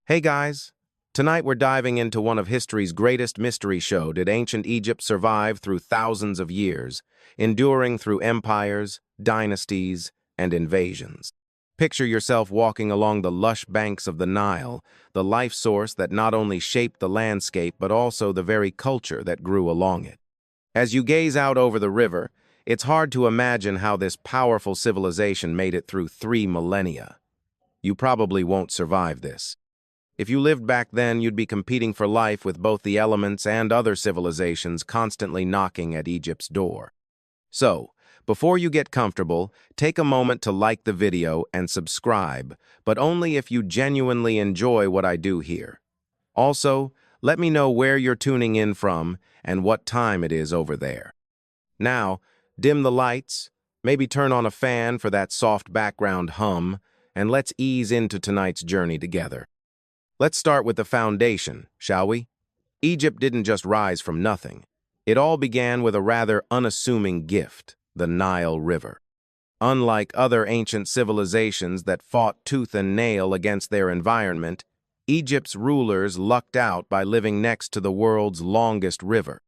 Hey guys, tonight we're diving into one of history's greatest mystery show. Did ancient Egypt survive through thousands of years, enduring through empires, dynasties, and invasions? Picture yourself walking along the lush banks of the Nile, the life source that not only shaped the landscape but also the very culture that grew along it. As you gaze out over the river, it's hard to imagine how this powerful civilization made it through 3 millennia. You probably won't survive this. If you lived back then, you'd be competing for life with both the elements and other civilizations constantly knocking at Egypt's door. So, before you get comfortable, take a moment to like the video and subscribe, but only if you genuinely enjoy what I do here. Also, let me know where you're tuning in from and what time it is over there. Now, dim the lights, maybe turn on a fan for that soft background hum, and let's ease into tonight's journey together. Let's start with the foundation, shall we? Egypt didn't just rise from nothing. It all began with a rather unassuming gift, the Nile River. Unlike other ancient civilizations that fought tooth and nail against their environment, Egypt's rulers lucked out by living next to the world's longest river.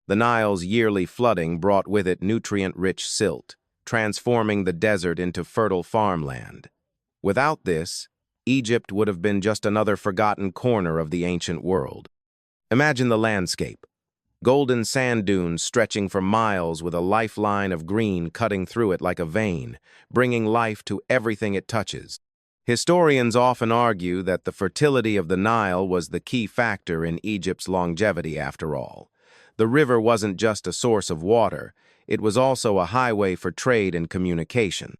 The Nile's yearly flooding brought with it nutrient-rich silt, transforming the desert into fertile farmland. Without this, Egypt would have been just another forgotten corner of the ancient world. Imagine the landscape. Golden sand dunes stretching for miles with a lifeline of green cutting through it like a vein, bringing life to everything it touches. Historians often argue that the fertility of the Nile was the key factor in Egypt's longevity after all. The river wasn't just a source of water, it was also a highway for trade and communication.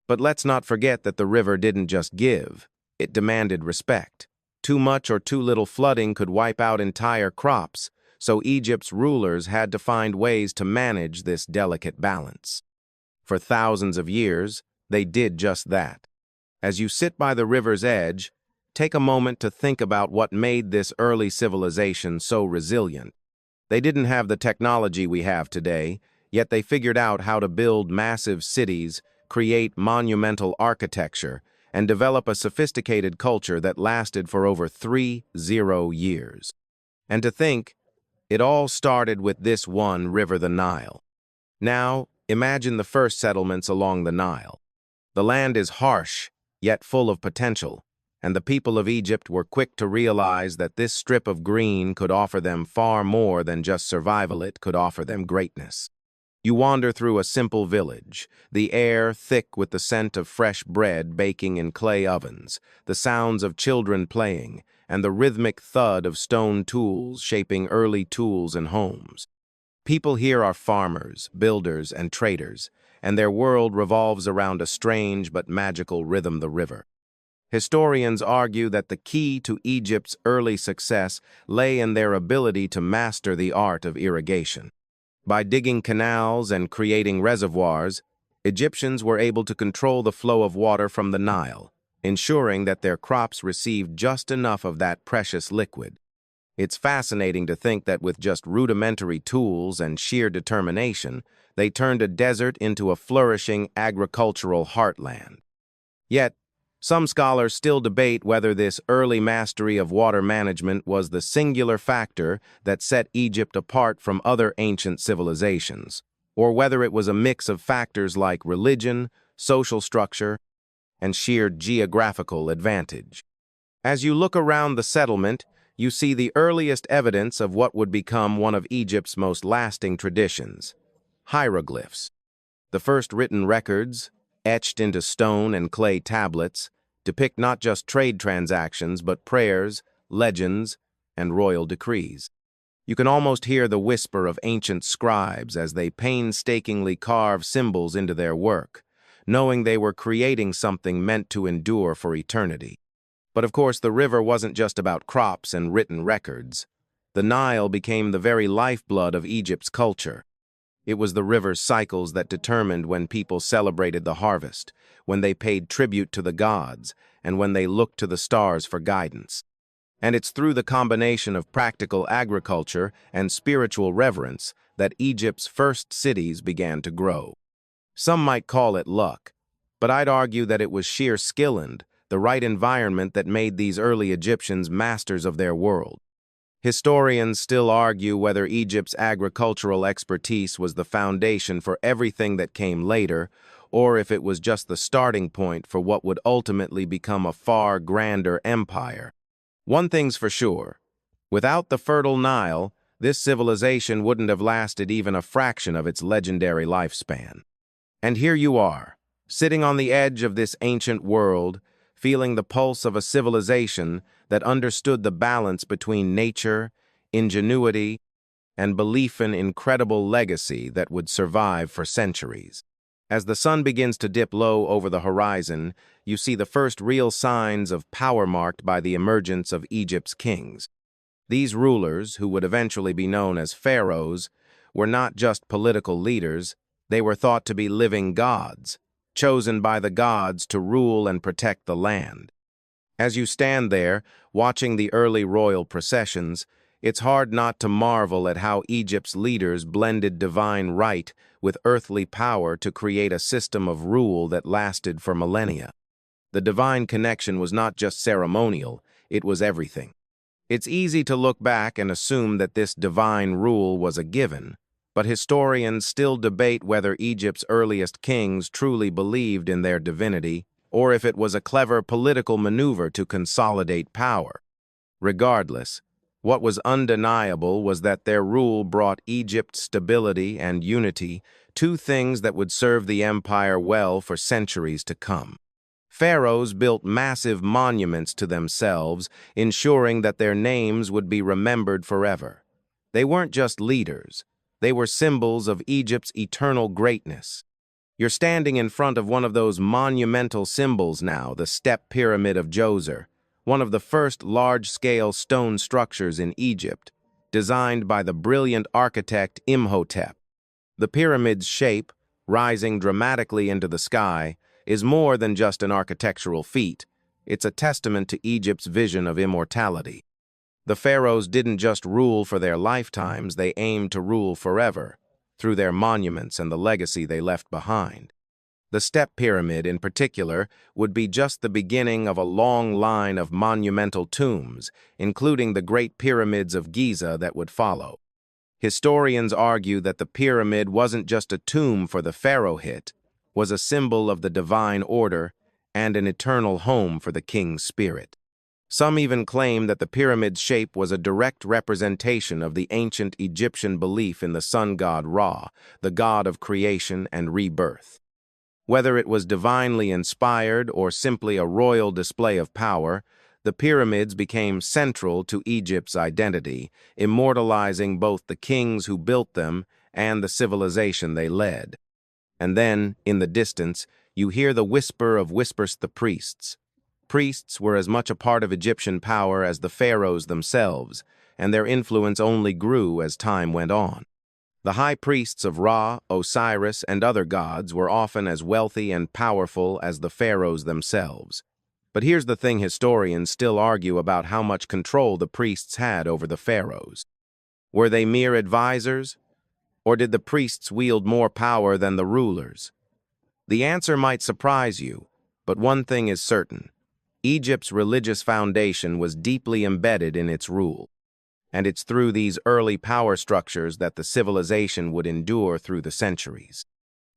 But let's not forget that the river didn't just give. It demanded respect. Too much or too little flooding could wipe out entire crops, so Egypt's rulers had to find ways to manage this delicate balance. For thousands of years, they did just that. As you sit by the river's edge, take a moment to think about what made this early civilization so resilient. They didn't have the technology we have today, yet they figured out how to build massive cities, create monumental architecture, and develop a sophisticated culture that lasted for over 30 years. And to think, it all started with this one river, the Nile. Now, imagine the first settlements along the Nile. The land is harsh, yet full of potential, and the people of Egypt were quick to realize that this strip of green could offer them far more than just survival. It could offer them greatness. You wander through a simple village, the air thick with the scent of fresh bread baking in clay ovens, the sounds of children playing, and the rhythmic thud of stone tools shaping early tools and homes. People here are farmers, builders, and traders, and their world revolves around a strange but magical rhythm, the river. Historians argue that the key to Egypt's early success lay in their ability to master the art of irrigation. By digging canals and creating reservoirs, Egyptians were able to control the flow of water from the Nile, ensuring that their crops received just enough of that precious liquid. It's fascinating to think that with just rudimentary tools and sheer determination, they turned a desert into a flourishing agricultural heartland. Yet, some scholars still debate whether this early mastery of water management was the singular factor that set Egypt apart from other ancient civilizations, or whether it was a mix of factors like religion, social structure, and sheer geographical advantage. As you look around the settlement, you see the earliest evidence of what would become one of Egypt's most lasting traditions: hieroglyphs. The first written records, etched into stone and clay tablets, depict not just trade transactions but prayers, legends, and royal decrees. You can almost hear the whisper of ancient scribes as they painstakingly carve symbols into their work, knowing they were creating something meant to endure for eternity. But of course, the river wasn't just about crops and written records. The Nile became the very lifeblood of Egypt's culture. It was the river's cycles that determined when people celebrated the harvest, when they paid tribute to the gods, and when they looked to the stars for guidance. And it's through the combination of practical agriculture and spiritual reverence that Egypt's first cities began to grow. Some might call it luck, but I'd argue that it was sheer skill and the right environment that made these early Egyptians masters of their world. Historians still argue whether Egypt's agricultural expertise was the foundation for everything that came later, or if it was just the starting point for what would ultimately become a far grander empire. One thing's for sure, without the fertile Nile, this civilization wouldn't have lasted even a fraction of its legendary lifespan. And here you are, sitting on the edge of this ancient world, feeling the pulse of a civilization that understood the balance between nature, ingenuity, and belief in incredible legacy that would survive for centuries. As the sun begins to dip low over the horizon, you see the first real signs of power marked by the emergence of Egypt's kings. These rulers, who would eventually be known as pharaohs, were not just political leaders, they were thought to be living gods, chosen by the gods to rule and protect the land. As you stand there, watching the early royal processions, it's hard not to marvel at how Egypt's leaders blended divine right with earthly power to create a system of rule that lasted for millennia. The divine connection was not just ceremonial, it was everything. It's easy to look back and assume that this divine rule was a given, but historians still debate whether Egypt's earliest kings truly believed in their divinity, or if it was a clever political maneuver to consolidate power. Regardless, what was undeniable was that their rule brought Egypt stability and unity, two things that would serve the empire well for centuries to come. Pharaohs built massive monuments to themselves, ensuring that their names would be remembered forever. They weren't just leaders, they were symbols of Egypt's eternal greatness. You're standing in front of one of those monumental symbols now, the Step Pyramid of Djoser, one of the first large-scale stone structures in Egypt, designed by the brilliant architect Imhotep. The pyramid's shape, rising dramatically into the sky, is more than just an architectural feat. It's a testament to Egypt's vision of immortality. The pharaohs didn't just rule for their lifetimes, they aimed to rule forever, through their monuments and the legacy they left behind. The Step Pyramid, in particular, would be just the beginning of a long line of monumental tombs, including the Great Pyramids of Giza that would follow. Historians argue that the pyramid wasn't just a tomb for the pharaoh was a symbol of the divine order and an eternal home for the king's spirit. Some even claim that the pyramid's shape was a direct representation of the ancient Egyptian belief in the sun god Ra, the god of creation and rebirth. Whether it was divinely inspired or simply a royal display of power, the pyramids became central to Egypt's identity, immortalizing both the kings who built them and the civilization they led. And then, in the distance, you hear the whisper of whispers the priests. Priests were as much a part of Egyptian power as the pharaohs themselves, and their influence only grew as time went on. The high priests of Ra, Osiris, and other gods were often as wealthy and powerful as the pharaohs themselves. But here's the thing: historians still argue about how much control the priests had over the pharaohs. Were they mere advisors? Or did the priests wield more power than the rulers? The answer might surprise you, but one thing is certain. Egypt's religious foundation was deeply embedded in its rule, and it's through these early power structures that the civilization would endure through the centuries.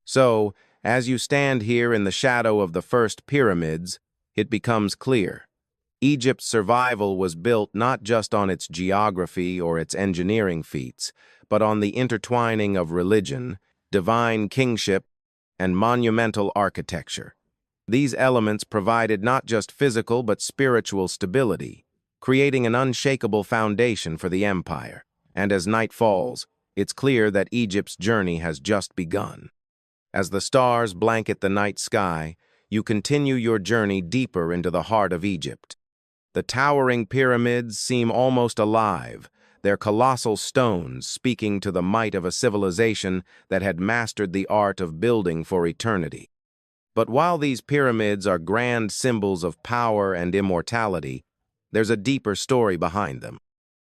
So, as you stand here in the shadow of the first pyramids, it becomes clear. Egypt's survival was built not just on its geography or its engineering feats, but on the intertwining of religion, divine kingship, and monumental architecture. These elements provided not just physical but spiritual stability, creating an unshakable foundation for the empire. And as night falls, it's clear that Egypt's journey has just begun. As the stars blanket the night sky, you continue your journey deeper into the heart of Egypt. The towering pyramids seem almost alive, their colossal stones speaking to the might of a civilization that had mastered the art of building for eternity. But while these pyramids are grand symbols of power and immortality, there's a deeper story behind them.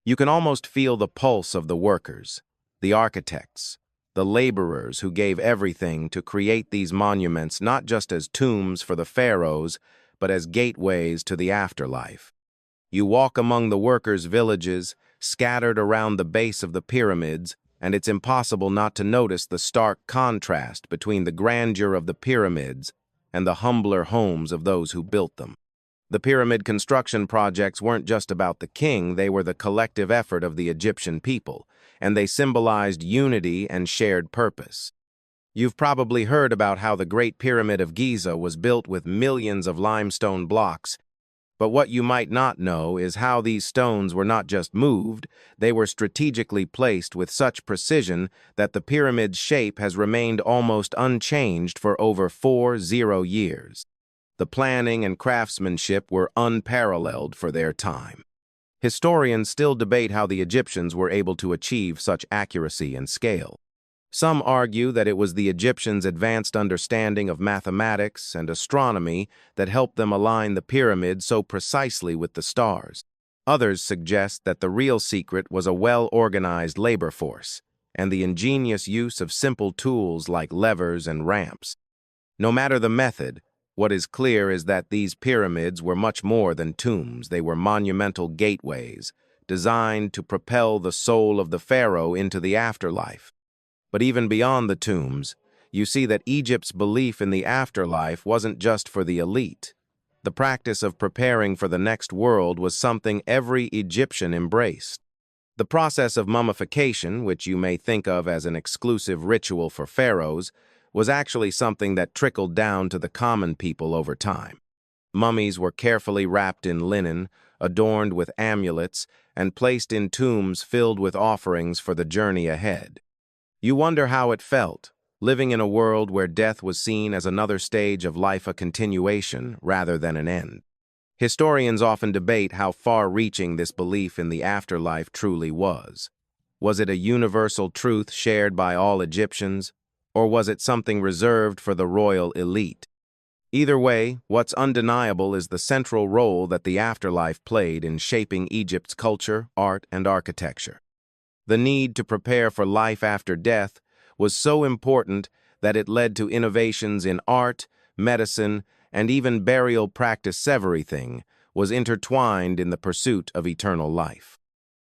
You can almost feel the pulse of the workers, the architects, the laborers who gave everything to create these monuments not just as tombs for the pharaohs, but as gateways to the afterlife. You walk among the workers' villages, scattered around the base of the pyramids, and it's impossible not to notice the stark contrast between the grandeur of the pyramids and the humbler homes of those who built them. The pyramid construction projects weren't just about the king, they were the collective effort of the Egyptian people, and they symbolized unity and shared purpose. You've probably heard about how the Great Pyramid of Giza was built with millions of limestone blocks, but what you might not know is how these stones were not just moved, they were strategically placed with such precision that the pyramid's shape has remained almost unchanged for over 40 years. The planning and craftsmanship were unparalleled for their time. Historians still debate how the Egyptians were able to achieve such accuracy and scale. Some argue that it was the Egyptians' advanced understanding of mathematics and astronomy that helped them align the pyramid so precisely with the stars. Others suggest that the real secret was a well-organized labor force and the ingenious use of simple tools like levers and ramps. No matter the method, what is clear is that these pyramids were much more than tombs. They were monumental gateways, designed to propel the soul of the pharaoh into the afterlife. But even beyond the tombs, you see that Egypt's belief in the afterlife wasn't just for the elite. The practice of preparing for the next world was something every Egyptian embraced. The process of mummification, which you may think of as an exclusive ritual for pharaohs, was actually something that trickled down to the common people over time. Mummies were carefully wrapped in linen, adorned with amulets, and placed in tombs filled with offerings for the journey ahead. You wonder how it felt, living in a world where death was seen as another stage of life, a continuation rather than an end. Historians often debate how far-reaching this belief in the afterlife truly was. Was it a universal truth shared by all Egyptians, or was it something reserved for the royal elite? Either way, what's undeniable is the central role that the afterlife played in shaping Egypt's culture, art, and architecture. The need to prepare for life after death was so important that it led to innovations in art, medicine, and even burial practice. Everything was intertwined in the pursuit of eternal life.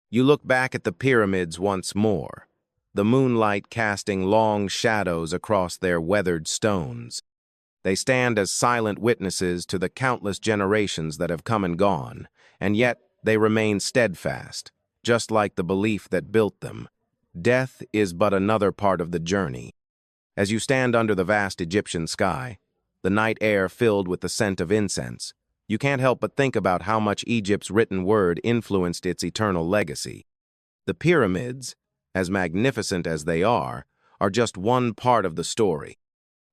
You look back at the pyramids once more, the moonlight casting long shadows across their weathered stones. They stand as silent witnesses to the countless generations that have come and gone, and yet they remain steadfast, just like the belief that built them. Death is but another part of the journey. As you stand under the vast Egyptian sky, the night air filled with the scent of incense, you can't help but think about how much Egypt's written word influenced its eternal legacy. The pyramids, as magnificent as they are just one part of the story.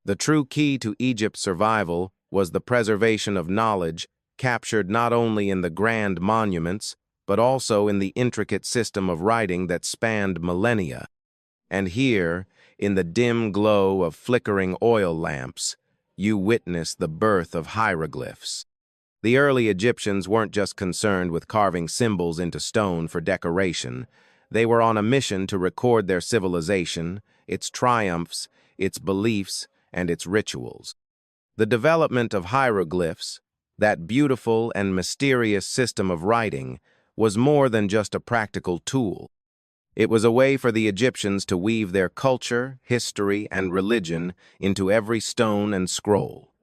The true key to Egypt's survival was the preservation of knowledge captured not only in the grand monuments, but also in the intricate system of writing that spanned millennia. And here, in the dim glow of flickering oil lamps, you witness the birth of hieroglyphs. The early Egyptians weren't just concerned with carving symbols into stone for decoration. They were on a mission to record their civilization, its triumphs, its beliefs, and its rituals. The development of hieroglyphs, that beautiful and mysterious system of writing, was more than just a practical tool. It was a way for the Egyptians to weave their culture, history, and religion into every stone and scroll.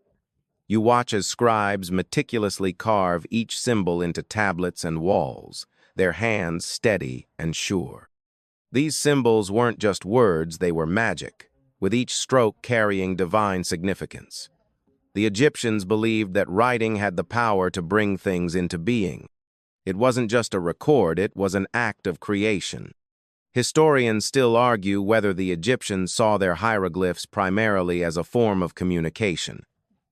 You watch as scribes meticulously carve each symbol into tablets and walls, their hands steady and sure. These symbols weren't just words, they were magic, with each stroke carrying divine significance. The Egyptians believed that writing had the power to bring things into being. It wasn't just a record, it was an act of creation. Historians still argue whether the Egyptians saw their hieroglyphs primarily as a form of communication,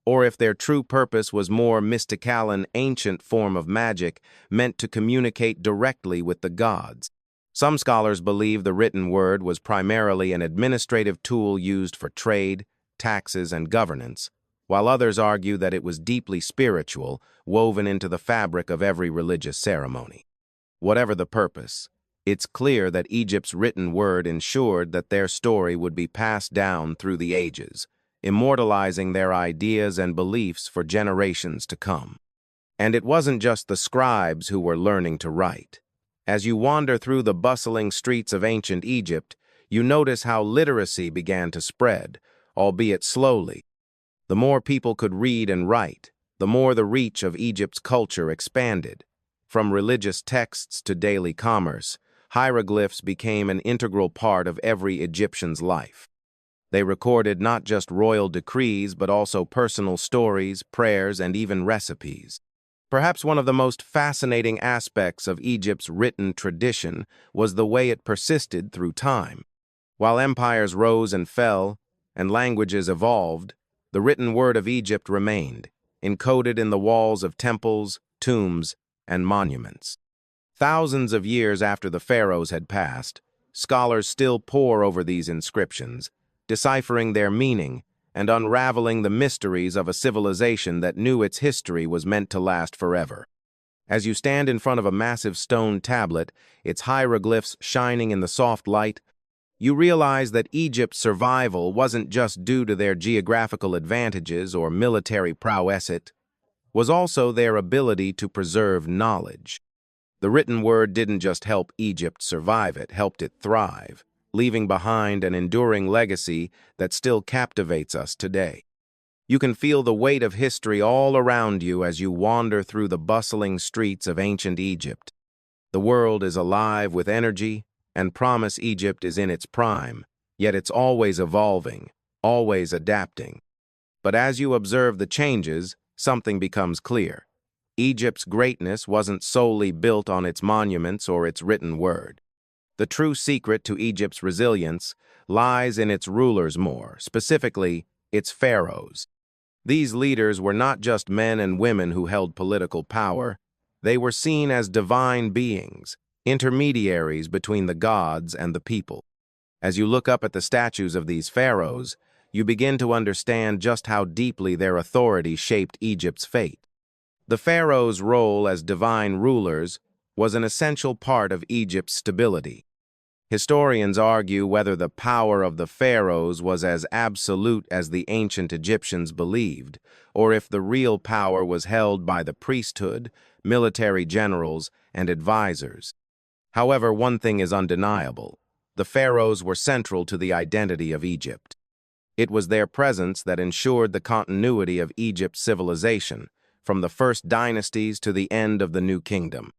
or if their true purpose was more mystical, an ancient form of magic meant to communicate directly with the gods. Some scholars believe the written word was primarily an administrative tool used for trade, taxes, and governance, while others argue that it was deeply spiritual, woven into the fabric of every religious ceremony. Whatever the purpose, it's clear that Egypt's written word ensured that their story would be passed down through the ages. immortalizing their ideas and beliefs for generations to come. And it wasn't just the scribes who were learning to write. As you wander through the bustling streets of ancient Egypt, you notice how literacy began to spread, albeit slowly. The more people could read and write, the more the reach of Egypt's culture expanded. From religious texts to daily commerce, hieroglyphs became an integral part of every Egyptian's life. They recorded not just royal decrees but also personal stories, prayers, and even recipes. Perhaps one of the most fascinating aspects of Egypt's written tradition was the way it persisted through time. While empires rose and fell, and languages evolved, the written word of Egypt remained, encoded in the walls of temples, tombs, and monuments. Thousands of years after the pharaohs had passed, scholars still pore over these inscriptions, deciphering their meaning and unraveling the mysteries of a civilization that knew its history was meant to last forever. As you stand in front of a massive stone tablet, its hieroglyphs shining in the soft light, you realize that Egypt's survival wasn't just due to their geographical advantages or military prowess, it was also their ability to preserve knowledge. The written word didn't just help Egypt survive, it helped it thrive, leaving behind an enduring legacy that still captivates us today. You can feel the weight of history all around you as you wander through the bustling streets of ancient Egypt. The world is alive with energy, and promise Egypt is in its prime, yet it's always evolving, always adapting. But as you observe the changes, something becomes clear. Egypt's greatness wasn't solely built on its monuments or its written word. The true secret to Egypt's resilience lies in its rulers more, specifically, its pharaohs. These leaders were not just men and women who held political power. They were seen as divine beings, intermediaries between the gods and the people. As you look up at the statues of these pharaohs, you begin to understand just how deeply their authority shaped Egypt's fate. The pharaoh's role as divine rulers was an essential part of Egypt's stability. Historians argue whether the power of the pharaohs was as absolute as the ancient Egyptians believed, or if the real power was held by the priesthood, military generals, and advisors. However, one thing is undeniable. The pharaohs were central to the identity of Egypt. It was their presence that ensured the continuity of Egypt's civilization, from the first dynasties to the end of the New Kingdom.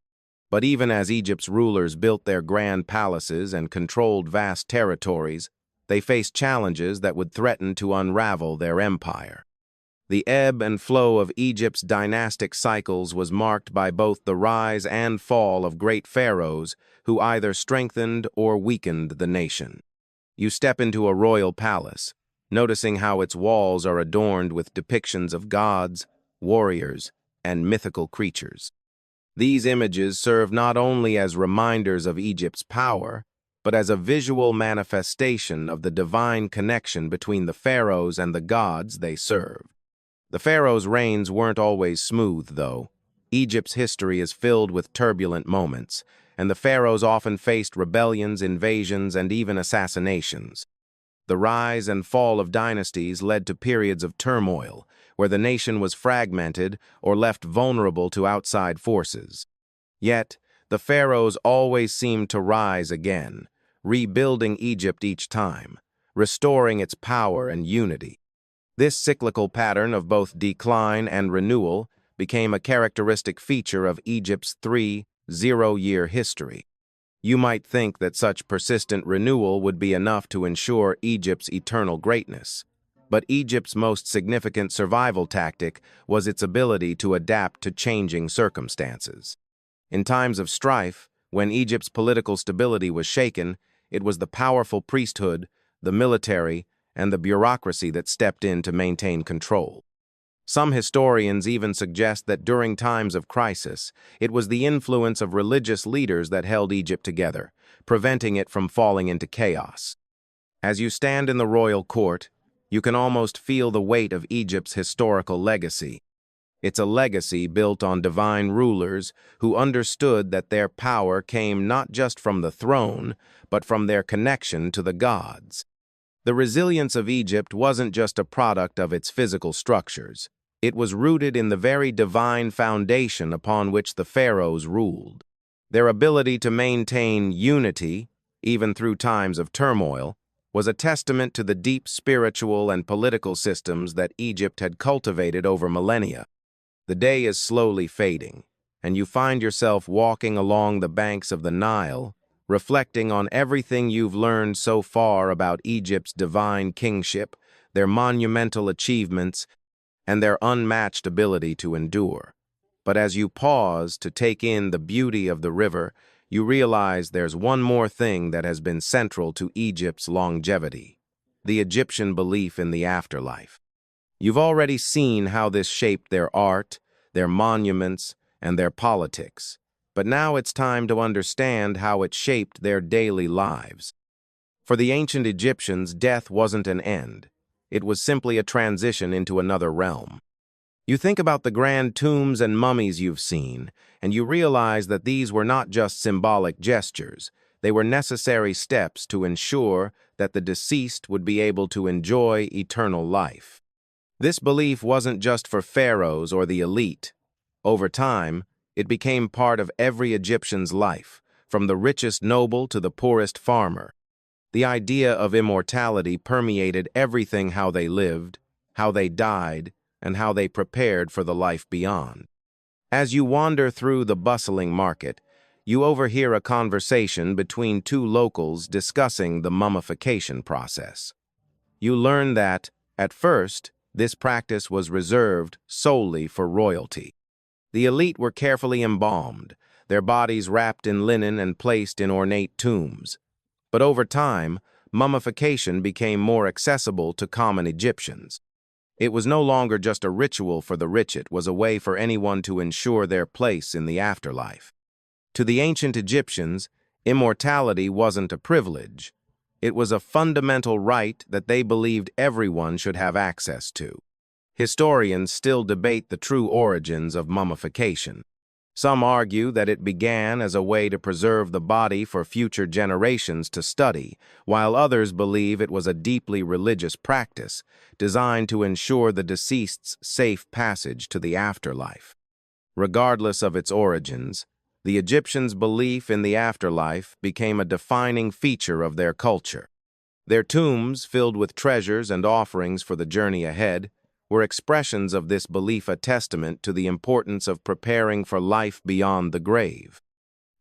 But even as Egypt's rulers built their grand palaces and controlled vast territories, they faced challenges that would threaten to unravel their empire. The ebb and flow of Egypt's dynastic cycles was marked by both the rise and fall of great pharaohs who either strengthened or weakened the nation. You step into a royal palace, noticing how its walls are adorned with depictions of gods, warriors, and mythical creatures. These images serve not only as reminders of Egypt's power, but as a visual manifestation of the divine connection between the pharaohs and the gods they served. The pharaohs' reigns weren't always smooth, though. Egypt's history is filled with turbulent moments, and the pharaohs often faced rebellions, invasions, and even assassinations. The rise and fall of dynasties led to periods of turmoil, where the nation was fragmented or left vulnerable to outside forces. Yet, the pharaohs always seemed to rise again, rebuilding Egypt each time, restoring its power and unity. This cyclical pattern of both decline and renewal became a characteristic feature of Egypt's 3,000-year history. You might think that such persistent renewal would be enough to ensure Egypt's eternal greatness. But Egypt's most significant survival tactic was its ability to adapt to changing circumstances. In times of strife, when Egypt's political stability was shaken, it was the powerful priesthood, the military, and the bureaucracy that stepped in to maintain control. Some historians even suggest that during times of crisis, it was the influence of religious leaders that held Egypt together, preventing it from falling into chaos. As you stand in the royal court, you can almost feel the weight of Egypt's historical legacy. It's a legacy built on divine rulers who understood that their power came not just from the throne, but from their connection to the gods. The resilience of Egypt wasn't just a product of its physical structures. It was rooted in the very divine foundation upon which the pharaohs ruled. Their ability to maintain unity, even through times of turmoil, was a testament to the deep spiritual and political systems that Egypt had cultivated over millennia. The day is slowly fading, and you find yourself walking along the banks of the Nile, reflecting on everything you've learned so far about Egypt's divine kingship, their monumental achievements, and their unmatched ability to endure. But as you pause to take in the beauty of the river, you realize there's one more thing that has been central to Egypt's longevity: the Egyptian belief in the afterlife. You've already seen how this shaped their art, their monuments, and their politics, but now it's time to understand how it shaped their daily lives. For the ancient Egyptians, death wasn't an end. It was simply a transition into another realm. You think about the grand tombs and mummies you've seen, and you realize that these were not just symbolic gestures. They were necessary steps to ensure that the deceased would be able to enjoy eternal life. This belief wasn't just for pharaohs or the elite. Over time, it became part of every Egyptian's life, from the richest noble to the poorest farmer. The idea of immortality permeated everything: how they lived, how they died, and how they prepared for the life beyond. As you wander through the bustling market, you overhear a conversation between two locals discussing the mummification process. You learn that, at first, this practice was reserved solely for royalty. The elite were carefully embalmed, their bodies wrapped in linen and placed in ornate tombs. But over time, mummification became more accessible to common Egyptians. It was no longer just a ritual for the rich, it was a way for anyone to ensure their place in the afterlife. To the ancient Egyptians, immortality wasn't a privilege. It was a fundamental right that they believed everyone should have access to. Historians still debate the true origins of mummification. Some argue that it began as a way to preserve the body for future generations to study, while others believe it was a deeply religious practice designed to ensure the deceased's safe passage to the afterlife. Regardless of its origins, the Egyptians' belief in the afterlife became a defining feature of their culture. Their tombs, filled with treasures and offerings for the journey ahead, were expressions of this belief, a testament to the importance of preparing for life beyond the grave.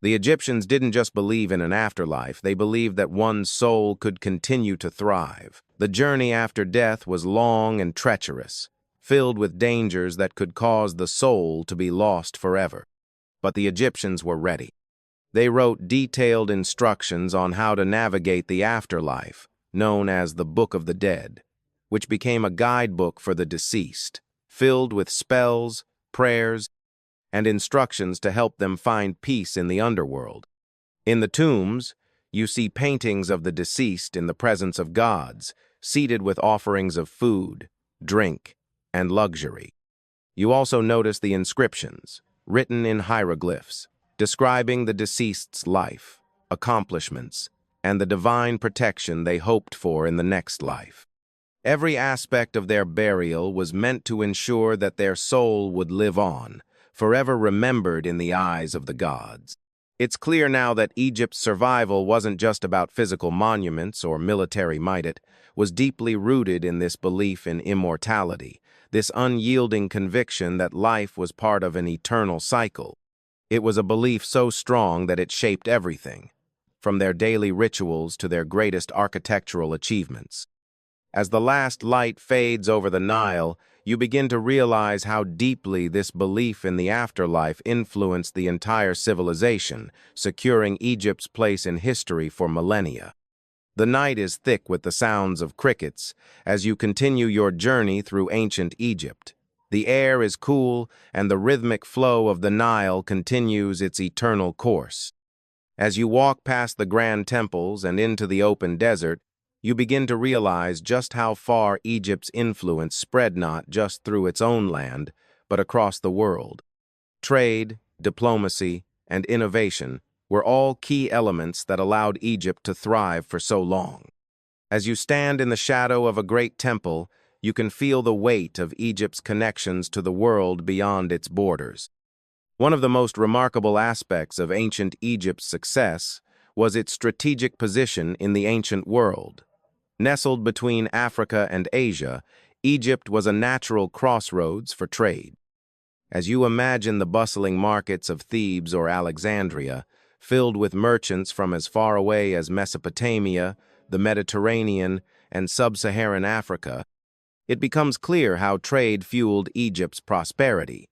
The Egyptians didn't just believe in an afterlife, they believed that one's soul could continue to thrive. The journey after death was long and treacherous, filled with dangers that could cause the soul to be lost forever. But the Egyptians were ready. They wrote detailed instructions on how to navigate the afterlife, known as the Book of the Dead, which became a guidebook for the deceased, filled with spells, prayers, and instructions to help them find peace in the underworld. In the tombs, you see paintings of the deceased in the presence of gods, seated with offerings of food, drink, and luxury. You also notice the inscriptions, written in hieroglyphs, describing the deceased's life, accomplishments, and the divine protection they hoped for in the next life. Every aspect of their burial was meant to ensure that their soul would live on, forever remembered in the eyes of the gods. It's clear now that Egypt's survival wasn't just about physical monuments or military might. It was deeply rooted in this belief in immortality, this unyielding conviction that life was part of an eternal cycle. It was a belief so strong that it shaped everything, from their daily rituals to their greatest architectural achievements. As the last light fades over the Nile, you begin to realize how deeply this belief in the afterlife influenced the entire civilization, securing Egypt's place in history for millennia. The night is thick with the sounds of crickets as you continue your journey through ancient Egypt. The air is cool, and the rhythmic flow of the Nile continues its eternal course. As you walk past the grand temples and into the open desert, you begin to realize just how far Egypt's influence spread not just through its own land, but across the world. Trade, diplomacy, and innovation were all key elements that allowed Egypt to thrive for so long. As you stand in the shadow of a great temple, you can feel the weight of Egypt's connections to the world beyond its borders. One of the most remarkable aspects of ancient Egypt's success was its strategic position in the ancient world. Nestled between Africa and Asia, Egypt was a natural crossroads for trade. As you imagine the bustling markets of Thebes or Alexandria, filled with merchants from as far away as Mesopotamia, the Mediterranean, and sub-Saharan Africa, it becomes clear how trade fueled Egypt's prosperity.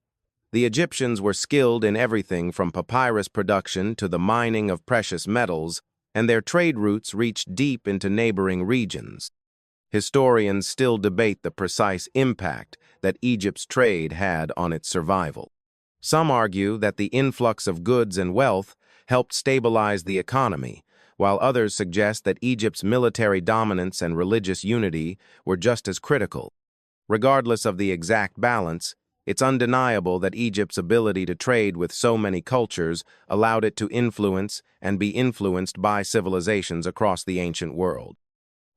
The Egyptians were skilled in everything from papyrus production to the mining of precious metals, and their trade routes reached deep into neighboring regions. Historians still debate the precise impact that Egypt's trade had on its survival. Some argue that the influx of goods and wealth helped stabilize the economy, while others suggest that Egypt's military dominance and religious unity were just as critical. Regardless of the exact balance, it's undeniable that Egypt's ability to trade with so many cultures allowed it to influence and be influenced by civilizations across the ancient world.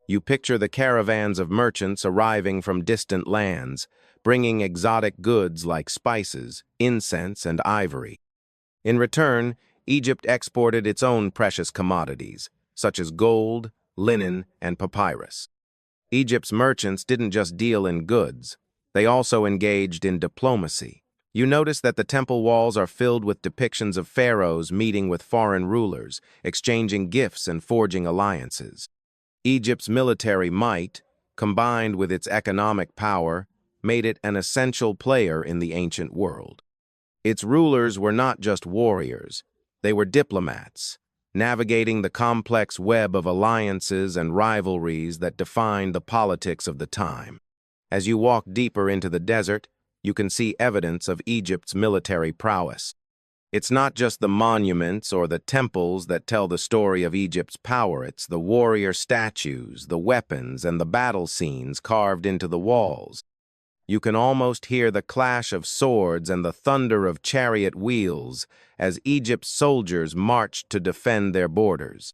You picture the caravans of merchants arriving from distant lands, bringing exotic goods like spices, incense, and ivory. In return, Egypt exported its own precious commodities, such as gold, linen, and papyrus. Egypt's merchants didn't just deal in goods, they also engaged in diplomacy. You notice that the temple walls are filled with depictions of pharaohs meeting with foreign rulers, exchanging gifts and forging alliances. Egypt's military might, combined with its economic power, made it an essential player in the ancient world. Its rulers were not just warriors, they were diplomats, navigating the complex web of alliances and rivalries that defined the politics of the time. As you walk deeper into the desert, you can see evidence of Egypt's military prowess. It's not just the monuments or the temples that tell the story of Egypt's power, it's the warrior statues, the weapons, and the battle scenes carved into the walls. You can almost hear the clash of swords and the thunder of chariot wheels as Egypt's soldiers marched to defend their borders.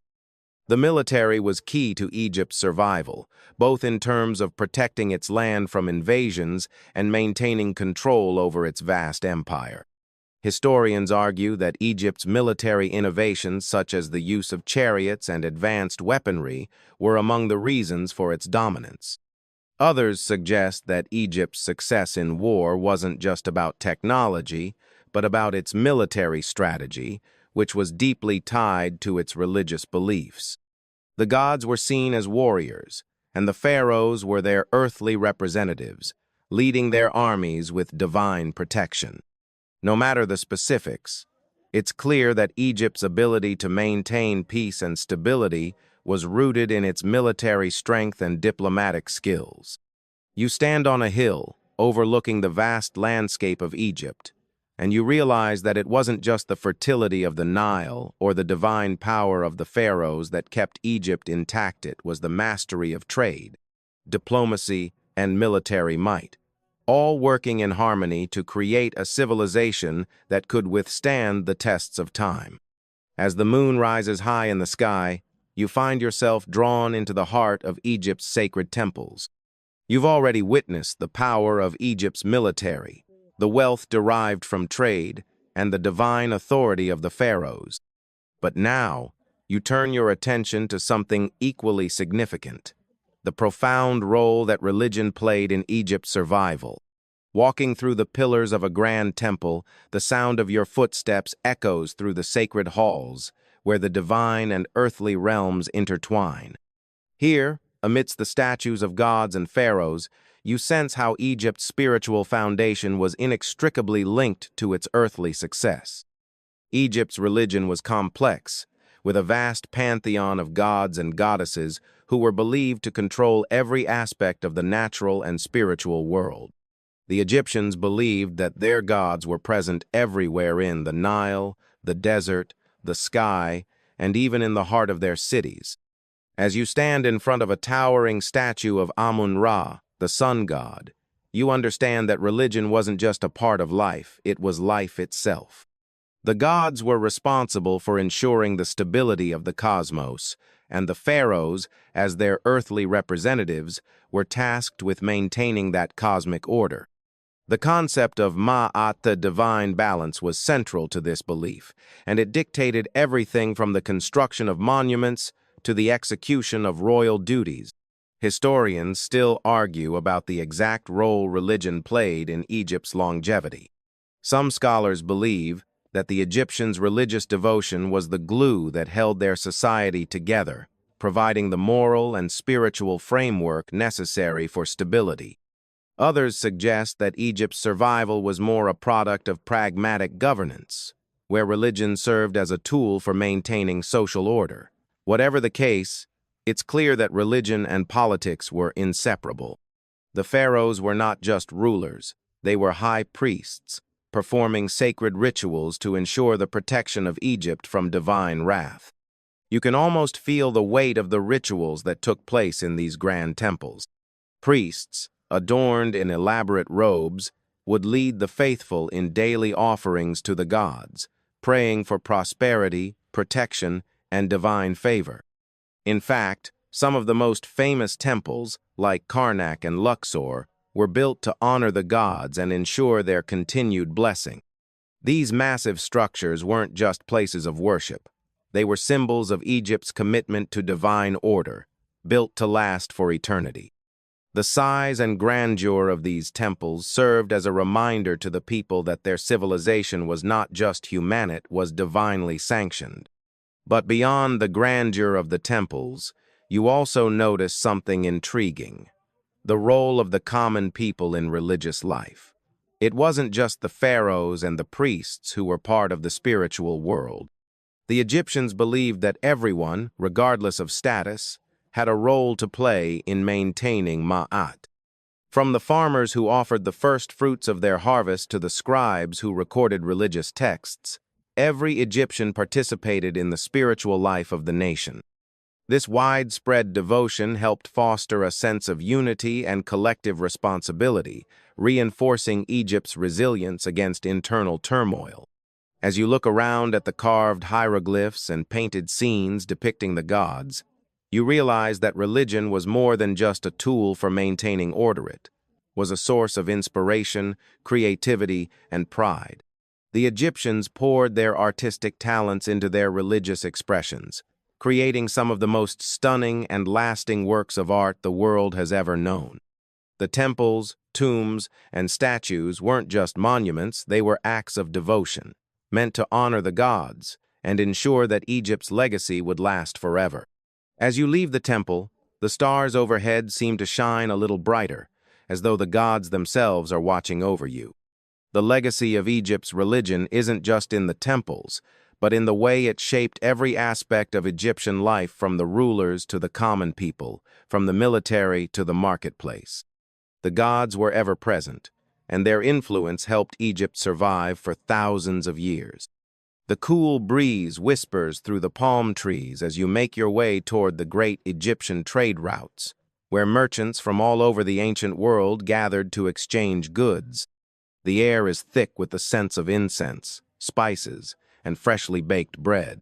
The military was key to Egypt's survival, both in terms of protecting its land from invasions and maintaining control over its vast empire. Historians argue that Egypt's military innovations, such as the use of chariots and advanced weaponry, were among the reasons for its dominance. Others suggest that Egypt's success in war wasn't just about technology, but about its military strategy, which was deeply tied to its religious beliefs. The gods were seen as warriors, and the pharaohs were their earthly representatives, leading their armies with divine protection. No matter the specifics, it's clear that Egypt's ability to maintain peace and stability was rooted in its military strength and diplomatic skills. You stand on a hill, overlooking the vast landscape of Egypt, and you realize that it wasn't just the fertility of the Nile or the divine power of the pharaohs that kept Egypt intact. It was the mastery of trade, diplomacy, and military might, all working in harmony to create a civilization that could withstand the tests of time. As the moon rises high in the sky, you find yourself drawn into the heart of Egypt's sacred temples. You've already witnessed the power of Egypt's military, the wealth derived from trade, and the divine authority of the pharaohs. But now, you turn your attention to something equally significant: the profound role that religion played in Egypt's survival. Walking through the pillars of a grand temple, the sound of your footsteps echoes through the sacred halls, where the divine and earthly realms intertwine. Here, amidst the statues of gods and pharaohs, you sense how Egypt's spiritual foundation was inextricably linked to its earthly success. Egypt's religion was complex, with a vast pantheon of gods and goddesses who were believed to control every aspect of the natural and spiritual world. The Egyptians believed that their gods were present everywhere in the Nile, the desert, the sky, and even in the heart of their cities. As you stand in front of a towering statue of Amun-Ra, the sun god, you understand that religion wasn't just a part of life, it was life itself. The gods were responsible for ensuring the stability of the cosmos, and the pharaohs, as their earthly representatives, were tasked with maintaining that cosmic order. The concept of Ma'at, the divine balance, was central to this belief, and it dictated everything from the construction of monuments to the execution of royal duties. Historians still argue about the exact role religion played in Egypt's longevity. Some scholars believe that the Egyptians' religious devotion was the glue that held their society together, providing the moral and spiritual framework necessary for stability. Others suggest that Egypt's survival was more a product of pragmatic governance, where religion served as a tool for maintaining social order. Whatever the case, it's clear that religion and politics were inseparable. The pharaohs were not just rulers, they were high priests, performing sacred rituals to ensure the protection of Egypt from divine wrath. You can almost feel the weight of the rituals that took place in these grand temples. Priests, adorned in elaborate robes, would lead the faithful in daily offerings to the gods, praying for prosperity, protection, and divine favor. In fact, some of the most famous temples, like Karnak and Luxor, were built to honor the gods and ensure their continued blessing. These massive structures weren't just places of worship. They were symbols of Egypt's commitment to divine order, built to last for eternity. The size and grandeur of these temples served as a reminder to the people that their civilization was not just human, it was divinely sanctioned. But beyond the grandeur of the temples, you also notice something intriguing: the role of the common people in religious life. It wasn't just the pharaohs and the priests who were part of the spiritual world. The Egyptians believed that everyone, regardless of status, had a role to play in maintaining Ma'at. From the farmers who offered the first fruits of their harvest to the scribes who recorded religious texts, every Egyptian participated in the spiritual life of the nation. This widespread devotion helped foster a sense of unity and collective responsibility, reinforcing Egypt's resilience against internal turmoil. As you look around at the carved hieroglyphs and painted scenes depicting the gods, you realize that religion was more than just a tool for maintaining order. It was a source of inspiration, creativity, and pride. The Egyptians poured their artistic talents into their religious expressions, creating some of the most stunning and lasting works of art the world has ever known. The temples, tombs, and statues weren't just monuments, they were acts of devotion, meant to honor the gods and ensure that Egypt's legacy would last forever. As you leave the temple, the stars overhead seem to shine a little brighter, as though the gods themselves are watching over you. The legacy of Egypt's religion isn't just in the temples, but in the way it shaped every aspect of Egyptian life, from the rulers to the common people, from the military to the marketplace. The gods were ever present, and their influence helped Egypt survive for thousands of years. The cool breeze whispers through the palm trees as you make your way toward the great Egyptian trade routes, where merchants from all over the ancient world gathered to exchange goods. The air is thick with the scents of incense, spices, and freshly baked bread.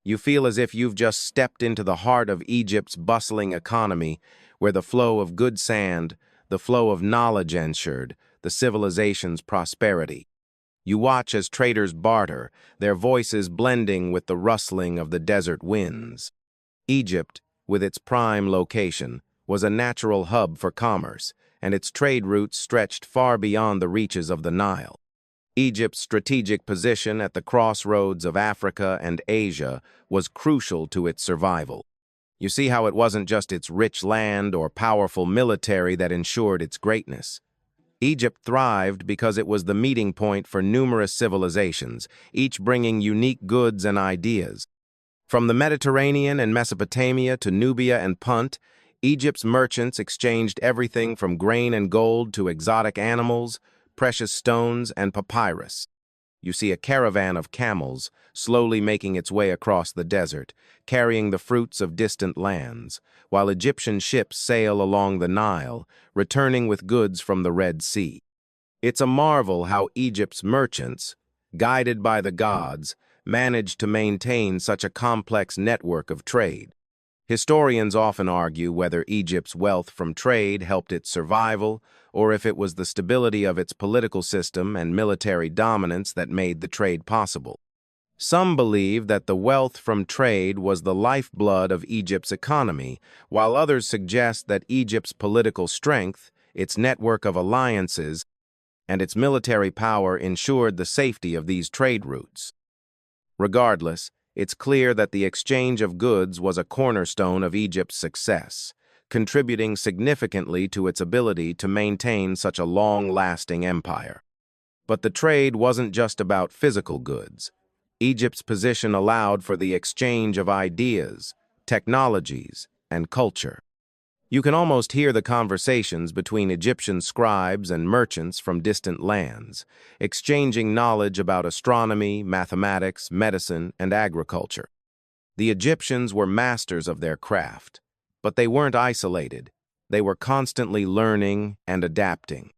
You feel as if you've just stepped into the heart of Egypt's bustling economy, where the flow of good sand, the flow of knowledge ensured the civilization's prosperity. You watch as traders barter, their voices blending with the rustling of the desert winds. Egypt, with its prime location, was a natural hub for commerce, and its trade routes stretched far beyond the reaches of the Nile. Egypt's strategic position at the crossroads of Africa and Asia was crucial to its survival. You see how it wasn't just its rich land or powerful military that ensured its greatness. Egypt thrived because it was the meeting point for numerous civilizations, each bringing unique goods and ideas. From the Mediterranean and Mesopotamia to Nubia and Punt, Egypt's merchants exchanged everything from grain and gold to exotic animals, precious stones, and papyrus. You see a caravan of camels slowly making its way across the desert, carrying the fruits of distant lands, while Egyptian ships sail along the Nile, returning with goods from the Red Sea. It's a marvel how Egypt's merchants, guided by the gods, managed to maintain such a complex network of trade. Historians often argue whether Egypt's wealth from trade helped its survival or if it was the stability of its political system and military dominance that made the trade possible. Some believe that the wealth from trade was the lifeblood of Egypt's economy, while others suggest that Egypt's political strength, its network of alliances, and its military power ensured the safety of these trade routes. Regardless, it's clear that the exchange of goods was a cornerstone of Egypt's success, contributing significantly to its ability to maintain such a long-lasting empire. But the trade wasn't just about physical goods. Egypt's position allowed for the exchange of ideas, technologies, and culture. You can almost hear the conversations between Egyptian scribes and merchants from distant lands, exchanging knowledge about astronomy, mathematics, medicine, and agriculture. The Egyptians were masters of their craft, but they weren't isolated. They were constantly learning and adapting.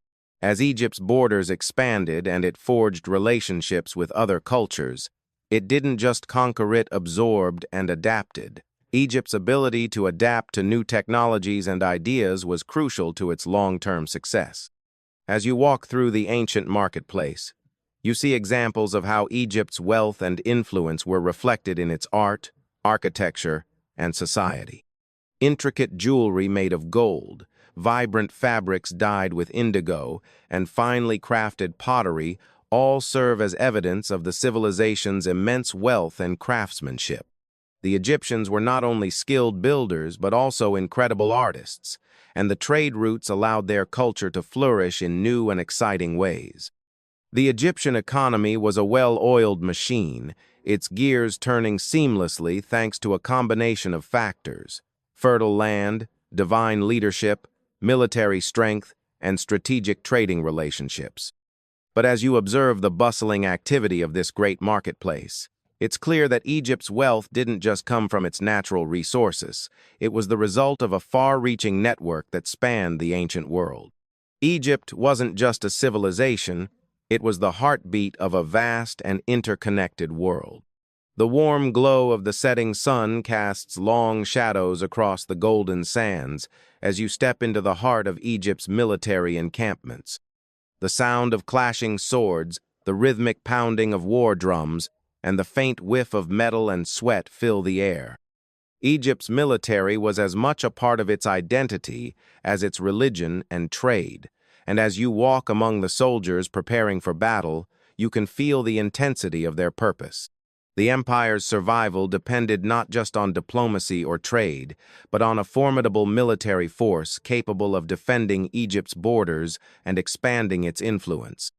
As Egypt's borders expanded and it forged relationships with other cultures, it didn't just conquer, it absorbed and adapted. Egypt's ability to adapt to new technologies and ideas was crucial to its long-term success. As you walk through the ancient marketplace, you see examples of how Egypt's wealth and influence were reflected in its art, architecture, and society. Intricate jewelry made of gold, vibrant fabrics dyed with indigo, and finely crafted pottery all serve as evidence of the civilization's immense wealth and craftsmanship. The Egyptians were not only skilled builders but also incredible artists, and the trade routes allowed their culture to flourish in new and exciting ways. The Egyptian economy was a well-oiled machine, its gears turning seamlessly thanks to a combination of factors: fertile land, divine leadership, military strength, and strategic trading relationships. But as you observe the bustling activity of this great marketplace, it's clear that Egypt's wealth didn't just come from its natural resources. It was the result of a far-reaching network that spanned the ancient world. Egypt wasn't just a civilization, it was the heartbeat of a vast and interconnected world. The warm glow of the setting sun casts long shadows across the golden sands as you step into the heart of Egypt's military encampments. The sound of clashing swords, the rhythmic pounding of war drums, and the faint whiff of metal and sweat fill the air. Egypt's military was as much a part of its identity as its religion and trade, and as you walk among the soldiers preparing for battle, you can feel the intensity of their purpose. The empire's survival depended not just on diplomacy or trade, but on a formidable military force capable of defending Egypt's borders and expanding its influence.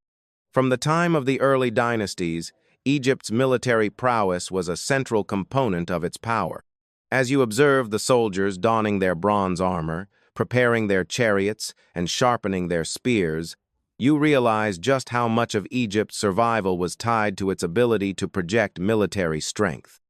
From the time of the early dynasties, Egypt's military prowess was a central component of its power. As you observe the soldiers donning their bronze armor, preparing their chariots, and sharpening their spears, you realize just how much of Egypt's survival was tied to its ability to project military strength.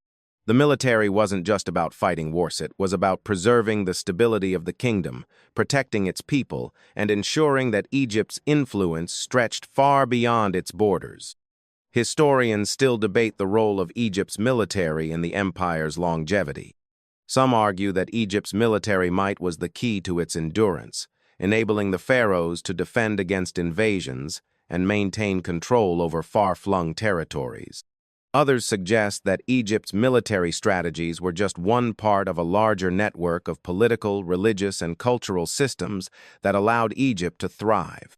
The military wasn't just about fighting wars, it was about preserving the stability of the kingdom, protecting its people, and ensuring that Egypt's influence stretched far beyond its borders. Historians still debate the role of Egypt's military in the empire's longevity. Some argue that Egypt's military might was the key to its endurance, enabling the pharaohs to defend against invasions and maintain control over far-flung territories. Others suggest that Egypt's military strategies were just one part of a larger network of political, religious, and cultural systems that allowed Egypt to thrive.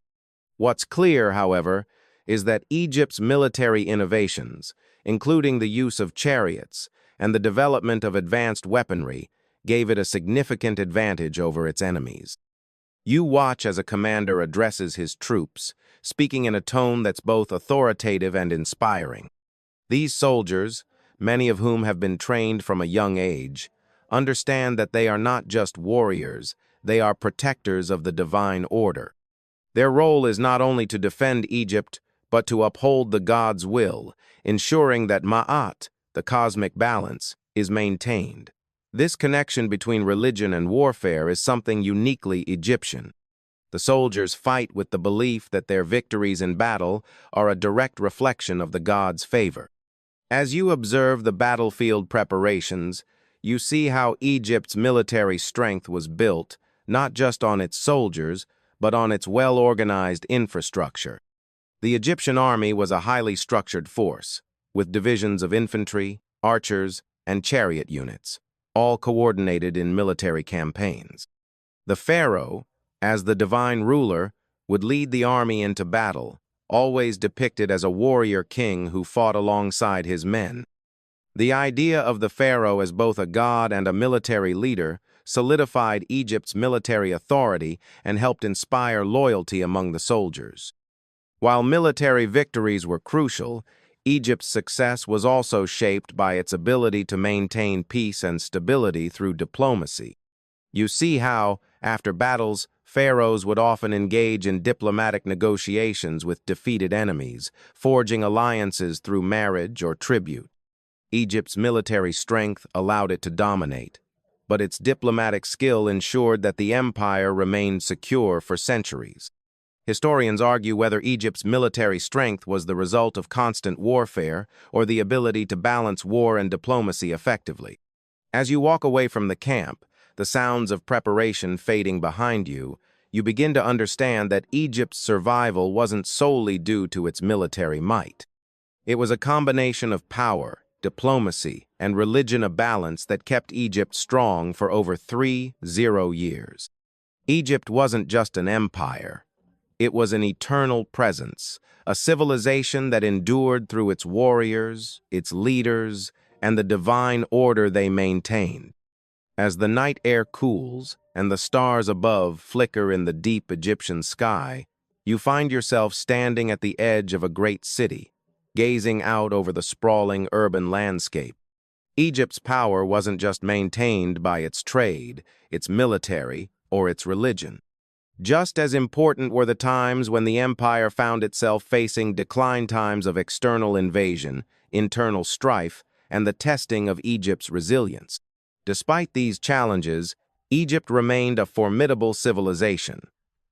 What's clear, however, is that Egypt's military innovations, including the use of chariots and the development of advanced weaponry, gave it a significant advantage over its enemies. You watch as a commander addresses his troops, speaking in a tone that's both authoritative and inspiring. These soldiers, many of whom have been trained from a young age, understand that they are not just warriors, they are protectors of the divine order. Their role is not only to defend Egypt, but to uphold the God's will, ensuring that Ma'at, the cosmic balance, is maintained. This connection between religion and warfare is something uniquely Egyptian. The soldiers fight with the belief that their victories in battle are a direct reflection of the god's favor. As you observe the battlefield preparations, you see how Egypt's military strength was built, not just on its soldiers, but on its well-organized infrastructure. The Egyptian army was a highly structured force, with divisions of infantry, archers, and chariot units, all coordinated in military campaigns. The pharaoh, as the divine ruler, would lead the army into battle, always depicted as a warrior king who fought alongside his men. The idea of the pharaoh as both a god and a military leader solidified Egypt's military authority and helped inspire loyalty among the soldiers. While military victories were crucial, Egypt's success was also shaped by its ability to maintain peace and stability through diplomacy. You see how, after battles, pharaohs would often engage in diplomatic negotiations with defeated enemies, forging alliances through marriage or tribute. Egypt's military strength allowed it to dominate, but its diplomatic skill ensured that the empire remained secure for centuries. Historians argue whether Egypt's military strength was the result of constant warfare or the ability to balance war and diplomacy effectively. As you walk away from the camp, the sounds of preparation fading behind you, you begin to understand that Egypt's survival wasn't solely due to its military might. It was a combination of power, diplomacy, and religion balance that kept Egypt strong for over 30 years. Egypt wasn't just an empire. It was an eternal presence, a civilization that endured through its warriors, its leaders, and the divine order they maintained. As the night air cools and the stars above flicker in the deep Egyptian sky, you find yourself standing at the edge of a great city, gazing out over the sprawling urban landscape. Egypt's power wasn't just maintained by its trade, its military, or its religion. Just as important were the times when the empire found itself facing decline times of external invasion, internal strife, and the testing of Egypt's resilience. Despite these challenges, Egypt remained a formidable civilization,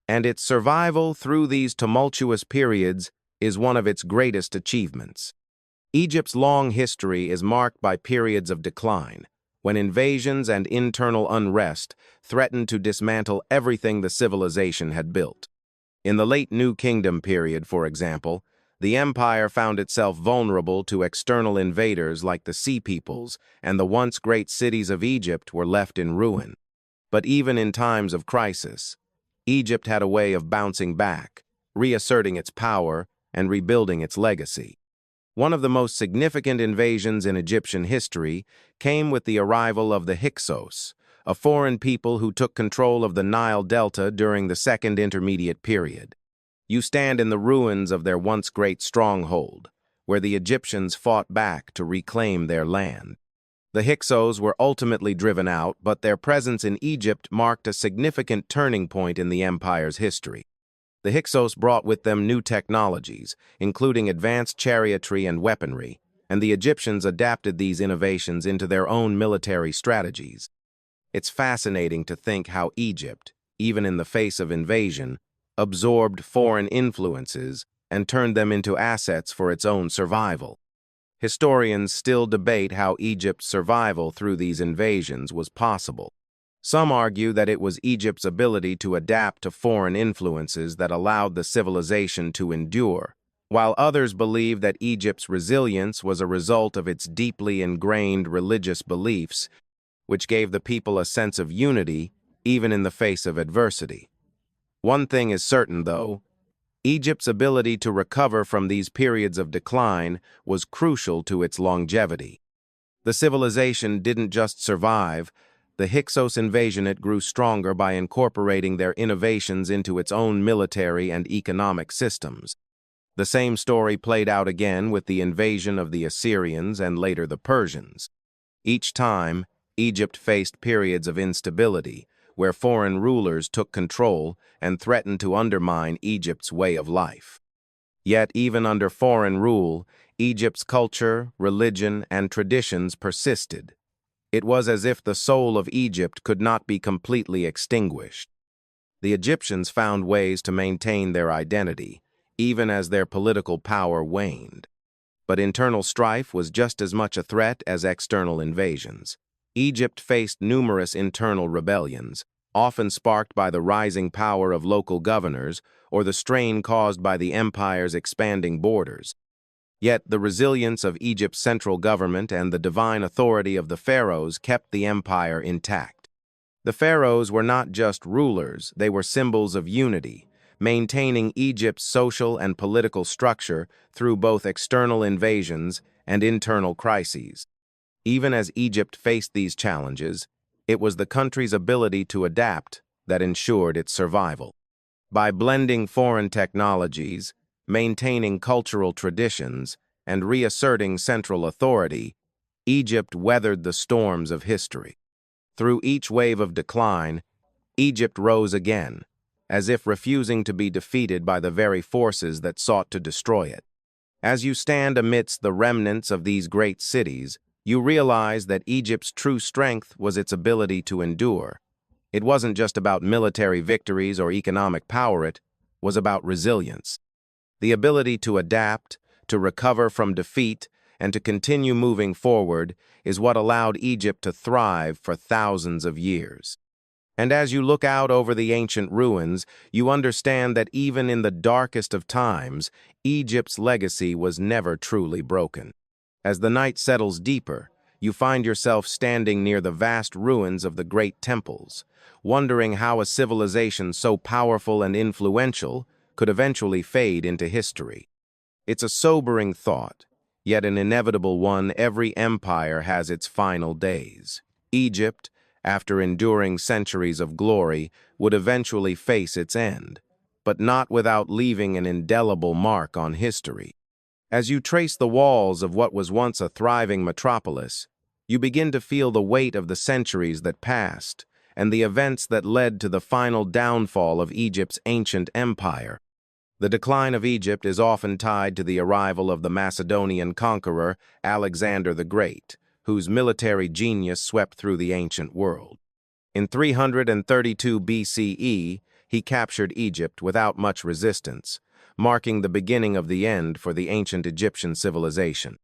and its survival through these tumultuous periods is one of its greatest achievements. Egypt's long history is marked by periods of decline, when invasions and internal unrest threatened to dismantle everything the civilization had built. In the late New Kingdom period, for example, the empire found itself vulnerable to external invaders like the Sea Peoples, and the once great cities of Egypt were left in ruin. But even in times of crisis, Egypt had a way of bouncing back, reasserting its power, and rebuilding its legacy. One of the most significant invasions in Egyptian history came with the arrival of the Hyksos, a foreign people who took control of the Nile Delta during the Second Intermediate Period. You stand in the ruins of their once great stronghold, where the Egyptians fought back to reclaim their land. The Hyksos were ultimately driven out, but their presence in Egypt marked a significant turning point in the empire's history. The Hyksos brought with them new technologies, including advanced chariotry and weaponry, and the Egyptians adapted these innovations into their own military strategies. It's fascinating to think how Egypt, even in the face of invasion, absorbed foreign influences and turned them into assets for its own survival. Historians still debate how Egypt's survival through these invasions was possible. Some argue that it was Egypt's ability to adapt to foreign influences that allowed the civilization to endure, while others believe that Egypt's resilience was a result of its deeply ingrained religious beliefs, which gave the people a sense of unity even in the face of adversity. One thing is certain, though: Egypt's ability to recover from these periods of decline was crucial to its longevity. The civilization didn't just survive. The Hyksos invasion it grew stronger by incorporating their innovations into its own military and economic systems. The same story played out again with the invasion of the Assyrians and later the Persians. Each time, Egypt faced periods of instability, where foreign rulers took control and threatened to undermine Egypt's way of life. Yet, even under foreign rule, Egypt's culture, religion, and traditions persisted. It was as if the soul of Egypt could not be completely extinguished. The Egyptians found ways to maintain their identity, even as their political power waned. But internal strife was just as much a threat as external invasions. Egypt faced numerous internal rebellions, often sparked by the rising power of local governors or the strain caused by the empire's expanding borders. Yet the resilience of Egypt's central government and the divine authority of the pharaohs kept the empire intact. The pharaohs were not just rulers, they were symbols of unity, maintaining Egypt's social and political structure through both external invasions and internal crises. Even as Egypt faced these challenges, it was the country's ability to adapt that ensured its survival. By blending foreign technologies, maintaining cultural traditions, and reasserting central authority, Egypt weathered the storms of history. Through each wave of decline, Egypt rose again, as if refusing to be defeated by the very forces that sought to destroy it. As you stand amidst the remnants of these great cities, you realize that Egypt's true strength was its ability to endure. It wasn't just about military victories or economic power, it was about resilience. The ability to adapt, to recover from defeat, and to continue moving forward is what allowed Egypt to thrive for thousands of years. And as you look out over the ancient ruins, you understand that even in the darkest of times, Egypt's legacy was never truly broken. As the night settles deeper, you find yourself standing near the vast ruins of the great temples, wondering how a civilization so powerful and influential could eventually fade into history. It's a sobering thought, yet an inevitable one. Every empire has its final days. Egypt, after enduring centuries of glory, would eventually face its end, but not without leaving an indelible mark on history. As you trace the walls of what was once a thriving metropolis, you begin to feel the weight of the centuries that passed and the events that led to the final downfall of Egypt's ancient empire. The decline of Egypt is often tied to the arrival of the Macedonian conqueror Alexander the Great, whose military genius swept through the ancient world. In 332 BCE, he captured Egypt without much resistance, marking the beginning of the end for the ancient Egyptian civilization.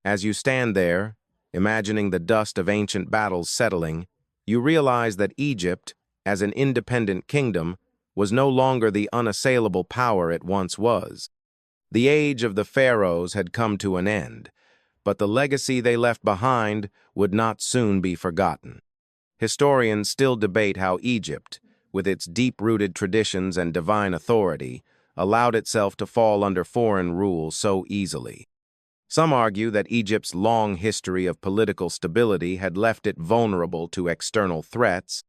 As you stand there, imagining the dust of ancient battles settling, you realize that Egypt, as an independent kingdom, was no longer the unassailable power it once was. The age of the pharaohs had come to an end, but the legacy they left behind would not soon be forgotten. Historians still debate how Egypt, with its deep-rooted traditions and divine authority, allowed itself to fall under foreign rule so easily. Some argue that Egypt's long history of political stability had left it vulnerable to external threats,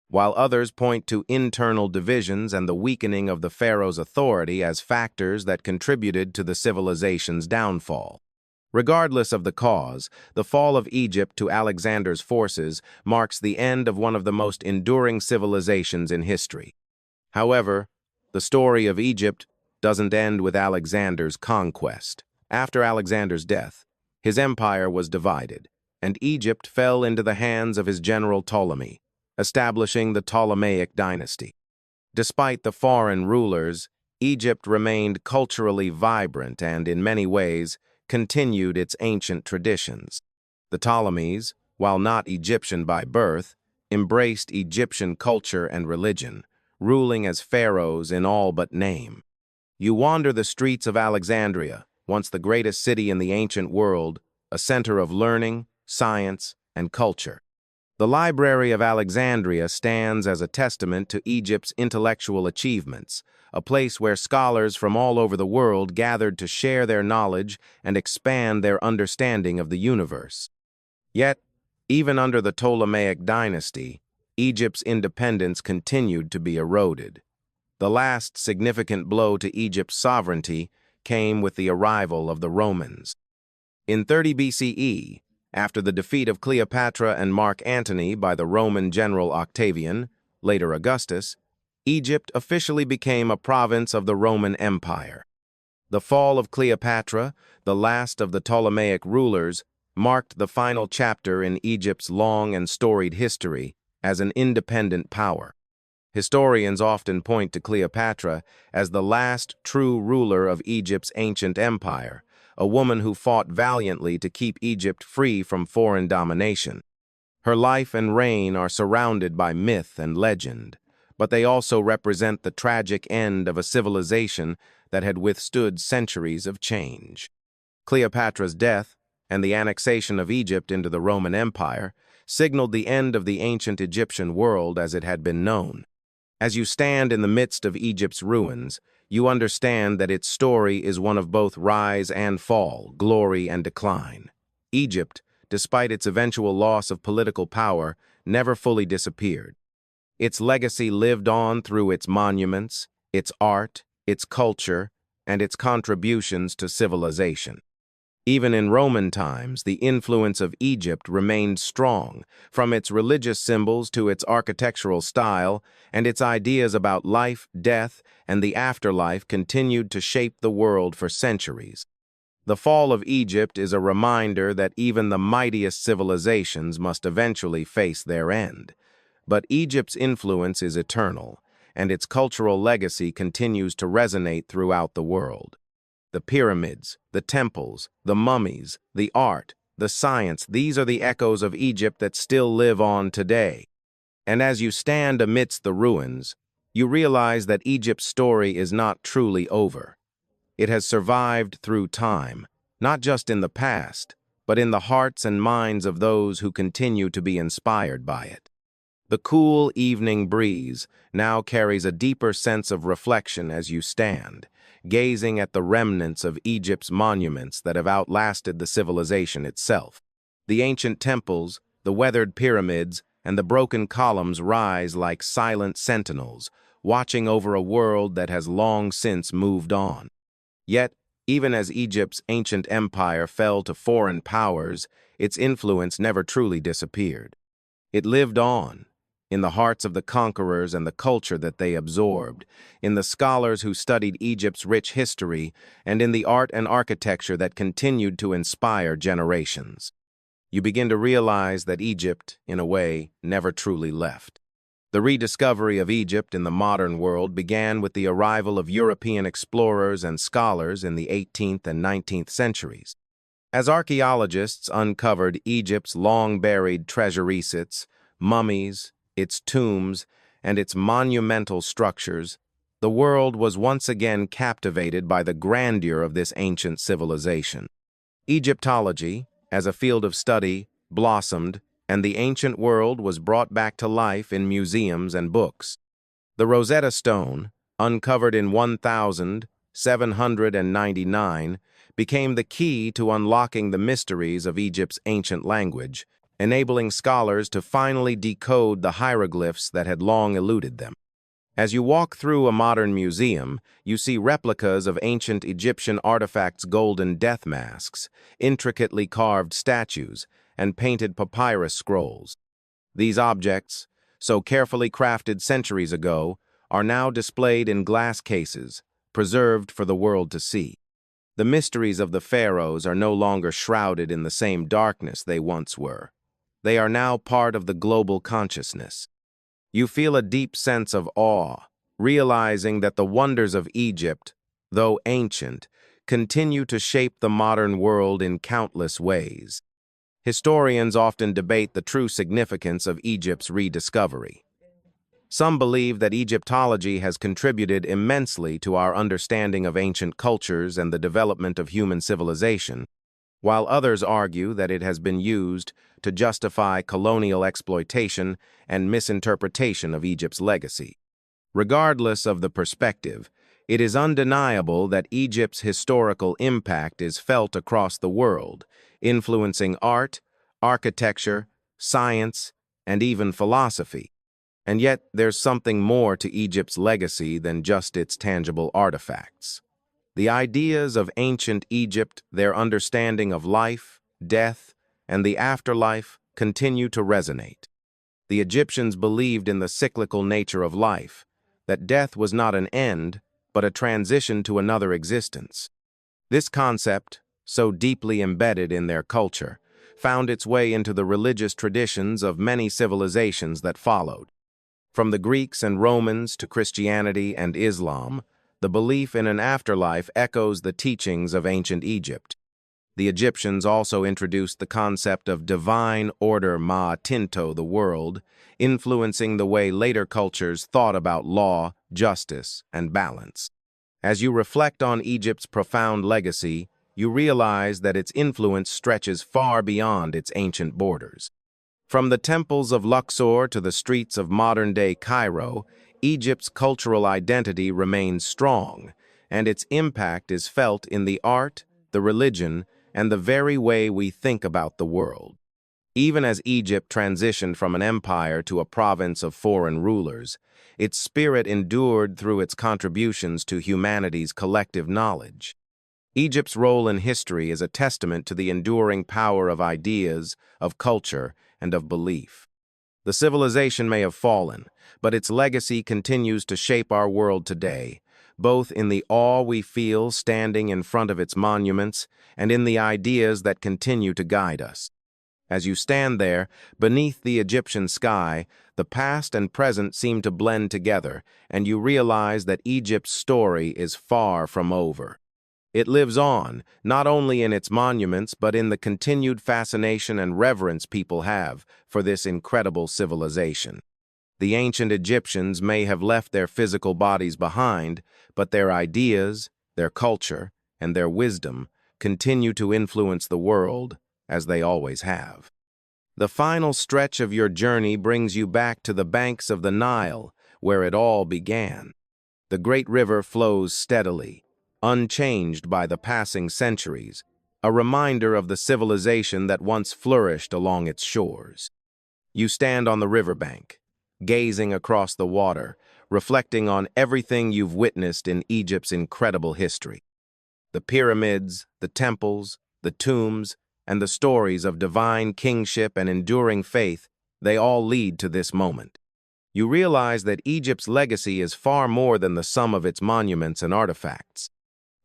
while others point to internal divisions and the weakening of the pharaoh's authority as factors that contributed to the civilization's downfall. Regardless of the cause, the fall of Egypt to Alexander's forces marks the end of one of the most enduring civilizations in history. However, the story of Egypt doesn't end with Alexander's conquest. After Alexander's death, his empire was divided, and Egypt fell into the hands of his general Ptolemy, establishing the Ptolemaic dynasty. Despite the foreign rulers, Egypt remained culturally vibrant and, in many ways, continued its ancient traditions. The Ptolemies, while not Egyptian by birth, embraced Egyptian culture and religion, ruling as pharaohs in all but name. You wander the streets of Alexandria, once the greatest city in the ancient world, a center of learning, science, and culture. The Library of Alexandria stands as a testament to Egypt's intellectual achievements, a place where scholars from all over the world gathered to share their knowledge and expand their understanding of the universe. Yet, even under the Ptolemaic dynasty, Egypt's independence continued to be eroded. The last significant blow to Egypt's sovereignty came with the arrival of the Romans. In 30 BCE, after the defeat of Cleopatra and Mark Antony by the Roman general Octavian, later Augustus, Egypt officially became a province of the Roman Empire. The fall of Cleopatra, the last of the Ptolemaic rulers, marked the final chapter in Egypt's long and storied history as an independent power. Historians often point to Cleopatra as the last true ruler of Egypt's ancient empire, a woman who fought valiantly to keep Egypt free from foreign domination. Her life and reign are surrounded by myth and legend, but they also represent the tragic end of a civilization that had withstood centuries of change. Cleopatra's death and the annexation of Egypt into the Roman Empire signaled the end of the ancient Egyptian world as it had been known. As you stand in the midst of Egypt's ruins, you understand that its story is one of both rise and fall, glory and decline. Egypt, despite its eventual loss of political power, never fully disappeared. Its legacy lived on through its monuments, its art, its culture, and its contributions to civilization. Even in Roman times, the influence of Egypt remained strong, from its religious symbols to its architectural style, and its ideas about life, death, and the afterlife continued to shape the world for centuries. The fall of Egypt is a reminder that even the mightiest civilizations must eventually face their end. But Egypt's influence is eternal, and its cultural legacy continues to resonate throughout the world. The pyramids, the temples, the mummies, the art, the science, these are the echoes of Egypt that still live on today. And as you stand amidst the ruins, you realize that Egypt's story is not truly over. It has survived through time, not just in the past, but in the hearts and minds of those who continue to be inspired by it. The cool evening breeze now carries a deeper sense of reflection as you stand, gazing at the remnants of Egypt's monuments that have outlasted the civilization itself. The ancient temples, the weathered pyramids, and the broken columns rise like silent sentinels, watching over a world that has long since moved on. Yet, even as Egypt's ancient empire fell to foreign powers, its influence never truly disappeared. It lived on, in the hearts of the conquerors and the culture that they absorbed, in the scholars who studied Egypt's rich history, and in the art and architecture that continued to inspire generations. You begin to realize that Egypt, in a way, never truly left. The rediscovery of Egypt in the modern world began with the arrival of European explorers and scholars in the 18th and 19th centuries. As archaeologists uncovered Egypt's long-buried treasure-sites, mummies, its tombs, and its monumental structures, the world was once again captivated by the grandeur of this ancient civilization. Egyptology, as a field of study, blossomed, and the ancient world was brought back to life in museums and books. The Rosetta Stone, uncovered in 1799, became the key to unlocking the mysteries of Egypt's ancient language, enabling scholars to finally decode the hieroglyphs that had long eluded them. As you walk through a modern museum, you see replicas of ancient Egyptian artifacts, golden death masks, intricately carved statues, and painted papyrus scrolls. These objects, so carefully crafted centuries ago, are now displayed in glass cases, preserved for the world to see. The mysteries of the pharaohs are no longer shrouded in the same darkness they once were. They are now part of the global consciousness. You feel a deep sense of awe, realizing that the wonders of Egypt, though ancient, continue to shape the modern world in countless ways. Historians often debate the true significance of Egypt's rediscovery. Some believe that Egyptology has contributed immensely to our understanding of ancient cultures and the development of human civilization, while others argue that it has been used to justify colonial exploitation and misinterpretation of Egypt's legacy. Regardless of the perspective, it is undeniable that Egypt's historical impact is felt across the world, influencing art, architecture, science, and even philosophy. And yet, there's something more to Egypt's legacy than just its tangible artifacts. The ideas of ancient Egypt, their understanding of life, death, and the afterlife continue to resonate. The Egyptians believed in the cyclical nature of life, that death was not an end, but a transition to another existence. This concept, so deeply embedded in their culture, found its way into the religious traditions of many civilizations that followed. From the Greeks and Romans to Christianity and Islam, the belief in an afterlife echoes the teachings of ancient Egypt. The Egyptians also introduced the concept of divine order ma-tinto, the world, influencing the way later cultures thought about law, justice, and balance. As you reflect on Egypt's profound legacy, you realize that its influence stretches far beyond its ancient borders. From the temples of Luxor to the streets of modern-day Cairo, Egypt's cultural identity remains strong, and its impact is felt in the art, the religion, and the very way we think about the world. Even as Egypt transitioned from an empire to a province of foreign rulers, its spirit endured through its contributions to humanity's collective knowledge. Egypt's role in history is a testament to the enduring power of ideas, of culture, and of belief. The civilization may have fallen, but its legacy continues to shape our world today, both in the awe we feel standing in front of its monuments and in the ideas that continue to guide us. As you stand there, beneath the Egyptian sky, the past and present seem to blend together, and you realize that Egypt's story is far from over. It lives on, not only in its monuments, but in the continued fascination and reverence people have for this incredible civilization. The ancient Egyptians may have left their physical bodies behind, but their ideas, their culture, and their wisdom continue to influence the world, as they always have. The final stretch of your journey brings you back to the banks of the Nile, where it all began. The great river flows steadily, unchanged by the passing centuries, a reminder of the civilization that once flourished along its shores. You stand on the riverbank, gazing across the water, reflecting on everything you've witnessed in Egypt's incredible history. The pyramids, the temples, the tombs, and the stories of divine kingship and enduring faith, they all lead to this moment. You realize that Egypt's legacy is far more than the sum of its monuments and artifacts.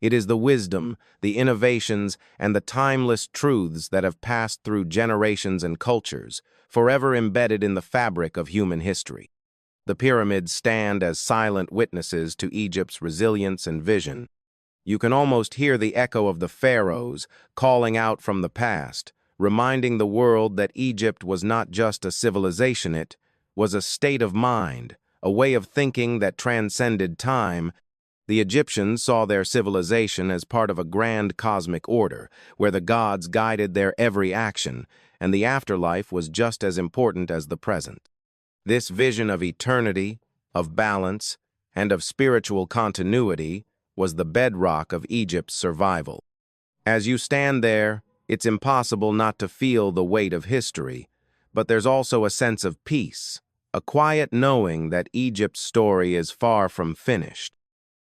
It is the wisdom, the innovations, and the timeless truths that have passed through generations and cultures, forever embedded in the fabric of human history. The pyramids stand as silent witnesses to Egypt's resilience and vision. You can almost hear the echo of the pharaohs calling out from the past, reminding the world that Egypt was not just a civilization, it was a state of mind, a way of thinking that transcended time. The Egyptians saw their civilization as part of a grand cosmic order, where the gods guided their every action, and the afterlife was just as important as the present. This vision of eternity, of balance, and of spiritual continuity was the bedrock of Egypt's survival. As you stand there, it's impossible not to feel the weight of history, but there's also a sense of peace, a quiet knowing that Egypt's story is far from finished.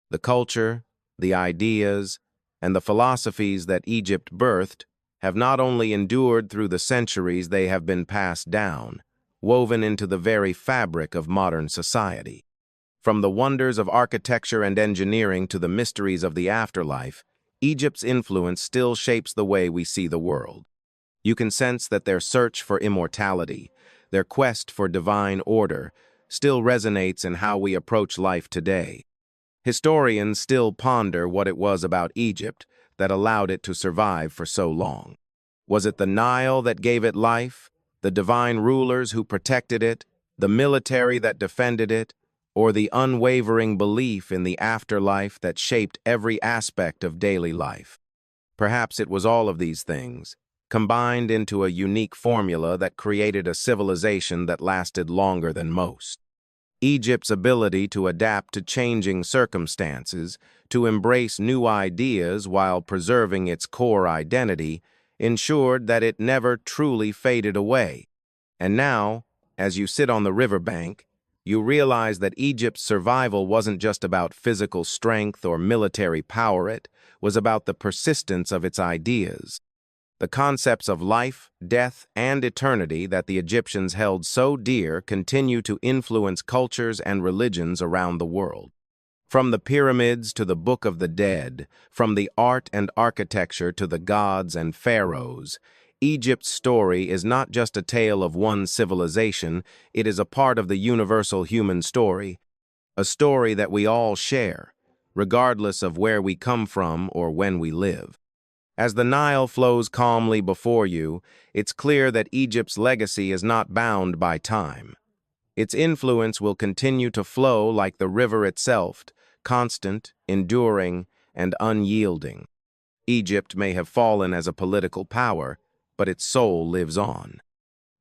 The culture, the ideas, and the philosophies that Egypt birthed have not only endured through the centuries, they have been passed down, woven into the very fabric of modern society. From the wonders of architecture and engineering to the mysteries of the afterlife, Egypt's influence still shapes the way we see the world. You can sense that their search for immortality, their quest for divine order, still resonates in how we approach life today. Historians still ponder what it was about Egypt that allowed it to survive for so long. Was it the Nile that gave it life, the divine rulers who protected it, the military that defended it, or the unwavering belief in the afterlife that shaped every aspect of daily life? Perhaps it was all of these things, combined into a unique formula that created a civilization that lasted longer than most. Egypt's ability to adapt to changing circumstances, to embrace new ideas while preserving its core identity, ensured that it never truly faded away. And now, as you sit on the riverbank, you realize that Egypt's survival wasn't just about physical strength or military power, it was about the persistence of its ideas. The concepts of life, death, and eternity that the Egyptians held so dear continue to influence cultures and religions around the world. From the pyramids to the Book of the Dead, from the art and architecture to the gods and pharaohs, Egypt's story is not just a tale of one civilization, it is a part of the universal human story, a story that we all share, regardless of where we come from or when we live. As the Nile flows calmly before you, it's clear that Egypt's legacy is not bound by time. Its influence will continue to flow like the river itself, constant, enduring, and unyielding. Egypt may have fallen as a political power, but its soul lives on.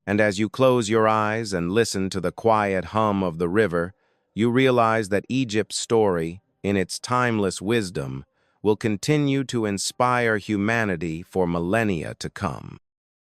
And as you close your eyes and listen to the quiet hum of the river, you realize that Egypt's story, in its timeless wisdom, will continue to inspire humanity for millennia to come.